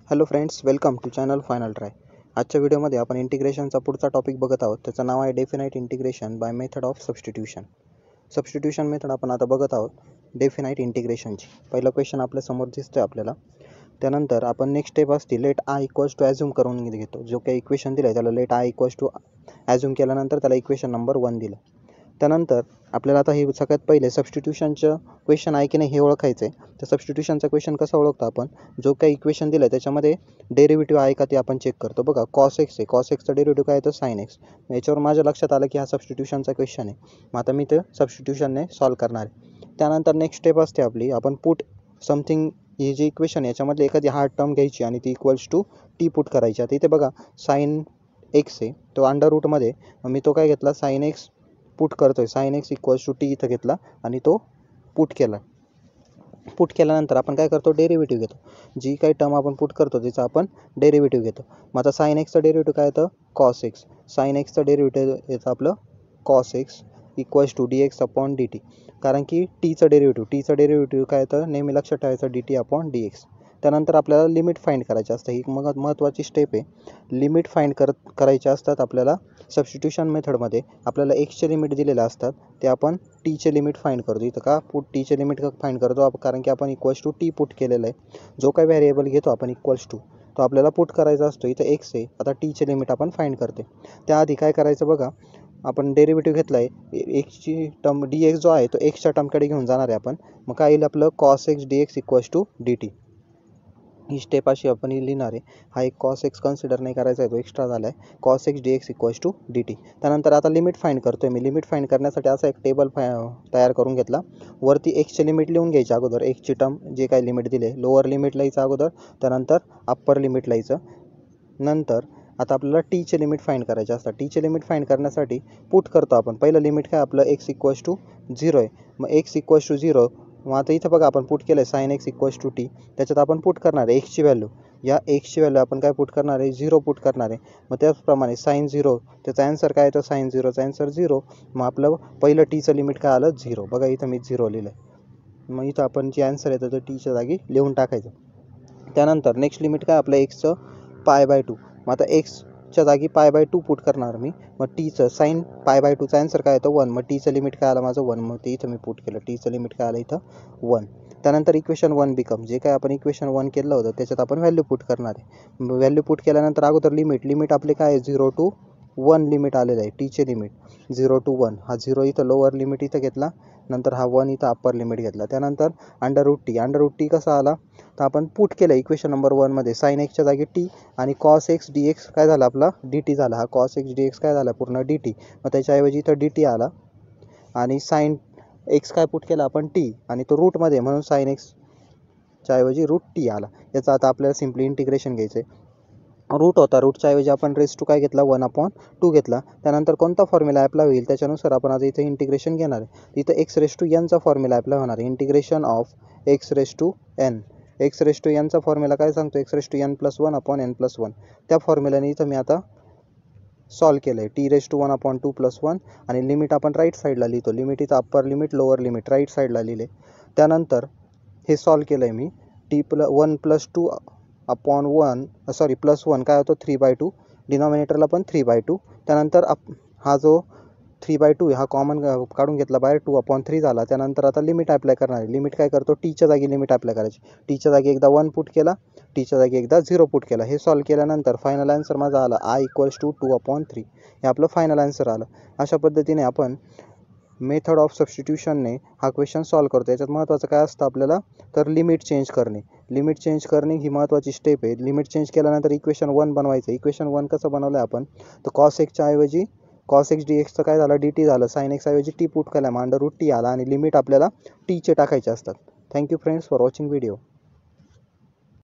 Hello friends, welcome to channel final try. आजच्या व्हिडिओमध्ये आपण इंटिग्रेशनचा पुढचा टॉपिक बघत आहोत. त्याचं नाव आहे definite integration by method of substitution. Substitution method आपण आता बघत आहोत डेफिनाइट इंटिग्रेशनची. पहिलं क्वेश्चन आपल्या समोर दिसतोय आपल्याला. त्यानंतर आपण नेक्स्ट स्टेप असते let I equals to assume करून घेतो. जो काही इक्वेशन दिलं आहे त्याला let I equals to assume केल्यानंतर त्याला इक्वेशन नंबर 1 दिलं. त्यानंतर आपल्याला आता हे सगळ्यात पहिले सबस्टिट्यूशनचं क्वेश्चन आहे की नाही हे ओळखायचं आहे. तर सबस्टिट्यूशनचा क्वेश्चन कसा ओळखतो आपण, जो काही इक्वेशन दिलं आहे त्याच्यामध्ये डेरिव्हेटिव्ह आहे का ते आपण चेक करतो. बघा कॉस एक्स आहे, कॉस एक्सचा डेरिव्हेटिव्ह काय येतं साइन एक्स. याच्यावर माझ्या लक्षात आलं की हा सबस्टिट्यूशनचा क्वेश्चन आहे. मग आता मी ते सबस्टिट्यूशनने सॉल्व करणार आहे. त्यानंतर नेक्स्ट स्टेप असते आपली, आपण पुट समथिंग, ही जी इक्वेशन आहे याच्यामधली एखादी हार्ड टर्म घ्यायची आणि ती इक्वल्स टू टी पुट करायची. आता इथे बघा साइन एक्स आहे, तो अंडर रूटमध्ये, मी तो काय घेतला साइन एक्स पुट करतोय. Sine X equals to T इथं घेतला आणि तो पुट केला. पुट केल्यानंतर आपण काय करतो, डेरिव्हेटिव्ह घेतो. जी काही टर्म आपण पुट करतो तिचा आपण डेरिव्हेटिव्ह घेतो. मग आता साइन एक्सचं डेरिव्हेटिव्ह काय येतं कॉस एक्स. साइन एक्सचं डेरिव्हेटिव्ह येतं आपलं cos X equals to D X upon D T. कारण की टीचं डेरिव्हेटिव्ह काय येतं नेहमी लक्षात ठेवायचं D T upon D X. त्यानंतर आपल्याला लिमिट फाइंड करायची असते. ही मग महत्त्वाची स्टेप आहे. लिमिट फाइंड करायचे असतात आपल्याला. सबस्टिट्यूशन मेथडमध्ये आपल्याला एक्सचे लिमिट दिलेले असतात, ते आपण टीचे लिमिट फाइंड करतो. इथं का पुट टीचे लिमिट फाइंड करतो कारण की आपण इक्वल्स टू टी पुट केलेलं आहे. जो काही व्हेरिएबल घेतो आपण इक्वल्स टू, तो आपल्याला पुट करायचा असतो. इथं एक्स आहे, आता टीचे लिमिट आपण फाइंड करते. त्याआधी काय करायचं बघा, आपण डेरिव्हेटिव्ह घेतला आहे, एक्सची टर्म डी एक्स जो आहे तो एक्सच्या टर्मकडे घेऊन जाणार आहे आपण. मग काय येईल आपलं cos X D X equals to D T. ही स्टेप अशी आपण लिहिणार आहे. हा एक कॉस एक्स कन्सिडर नाही करायचा आहे, तो एक्स्ट्रा झाला आहे. Cos X D X equals to D T. त्यानंतर आता लिमिट फाइंड करतो आहे मी. लिमिट फाइंड करण्यासाठी असा एक टेबल तयार करून घेतला. वरती एक्सचे लिमिट लिहून घ्यायचे अगोदर, एक्सची टर्म जे काही लिमिट दिले, लोअर लिमिट लिहायचं अगोदर, त्यानंतर अप्पर लिमिट लिहायचं. नंतर आता आपल्याला टीचे लिमिट फाइंड करायचे असतात. टीचे लिमिट फाइंड करण्यासाठी पुट करतो आपण. पहिलं लिमिट काय आपलं एक्स इक्वल्स टू 0 आहे. मग एक्स इक्वल्स टू 0. मग आता इथं बघा आपण पुट केलं आहे sine X equals to T. त्याच्यात आपण पुट करणार आहे एक्सची व्हॅल्यू. या एक्सची व्हॅल्यू आपण काय पुट करणार आहे 0 पुट करणार आहे. मग त्याचप्रमाणे साइन 0, त्याचा ॲन्सर काय येतं साइन 0चा ॲन्सर 0. मग आपलं पहिलं टीचं लिमिट काय आलं 0. बघा इथं मी 0 लिहिलं आहे. मग इथं आपण जे ॲन्सर येतं ते टीच्या जागी लिहून टाकायचं. त्यानंतर नेक्स्ट लिमिट काय आपलं एक्सचं π/2. मग आता एक्सच्या जागी π/2 पुट करणार मी. मग टीचं साइन π/2चा ॲन्सर काय येतं 1. मग टीचं लिमिट काय आलं माझं 1. मग ते इथं मी पुट केलं. टीचं लिमिट काय आलं इथं 1. त्यानंतर इक्वेशन 1 बिकम, जे काय आपण इक्वेशन 1 केलं होतं त्याच्यात आपण व्हॅल्यू पुट करणार आहे. व्हॅल्यू पुट केल्यानंतर अगोदर लिमिट आपले काय आहे 0 to 1 लिमिट आलेलं आहे. टीचे लिमिट 0 to 1. हा 0 इथं लोअर लिमिट इथं घेतला, नंतर हा 1 इथं अप्पर लिमिट घेतला. त्यानंतर अंडर रूट टी कसा आला, तर आपण पुट केलं इक्वेशन नंबर 1मध्ये साइन एक्सच्या जागी टी आणि कॉस एक्स डी एक्स काय झाला आपला डी टी झाला. हा कॉस एक्स डी एक्स काय झाला पूर्ण डी टी. मग त्याच्याऐवजी इथं डी टी आला आणि साइन एक्स काय पुट केला आपण टी, आणि तो रूटमध्ये म्हणून साइन एक्सच्या ऐवजी रूट टी आला. याचं आता आपल्याला सिम्पली इंटिग्रेशन घ्यायचं आहे. रूट होता, रूटच्या ऐवजी आपण रेस टू काय घेतला 1/2 घेतला. त्यानंतर कोणता फॉर्म्युला अप्लाय होईल त्याच्यानुसार आपण आता इथे इंटिग्रेशन घेणार आहे. इथं एक्स रेस टू एनचा फॉर्म्युला अप्लाय होणार आहे. Integration of x raise to n. X raise to एनचा फॉर्म्युला काय सांगतो x raise to n plus 1/n+1. त्या फॉर्म्युल्याने इथं मी आता सॉल्व केलं आहे. टी रेस टू 1/2 + 1 आणि लिमिट आपण राईट साईडला लिहितो. लिमिट इथं upper limit lower limit right साईडला लिहिले. त्यानंतर हे सॉल्व केलं आहे मी. +1 + 2/1 +1 काय होतं 3/2. डिनॉमिनेटरला पण 3/2. त्यानंतर हा जो 3/2 हा कॉमन काढून घेतला बाहेर 2/3 झाला. त्यानंतर आता लिमिट अप्लाय करणार आहे. लिमिट काय करतो टीच्या जागी लिमिट अप्लाय करायची. टीच्या जागी एकदा 1 पुट केला, टीच्या जागी एकदा 0 पुट केला. हे सॉल्व केल्यानंतर फायनल ॲन्सर माझा आला आय इक्वल्स टू 2/3. हे आपलं फायनल ॲन्सर आलं. अशा पद्धतीने आपण मेथड ऑफ सबस्टिट्यूशनने हा क्वेश्चन सॉल्व करतो. याच्यात महत्त्वाचं काय असतं आपल्याला, तर लिमिट चेंज करणे. लिमिट चेंज करणे ही महत्त्वाची स्टेप आहे. लिमिट चेंज केल्यानंतर इक्वेशन 1 बनवायचं. इक्वेशन 1 कसं बनवलं आहे आपण, तर कॉस एक्सच्या ऐवजी कॉस एक्स डी एक्सचं काय झालं डी टी झालं. साइन एक्स ऐवजी टी पुट केला, अंडर रूट टी आला आणि लिमिट आपल्याला टीचे टाकायचे असतात. Thank you friends for watching video.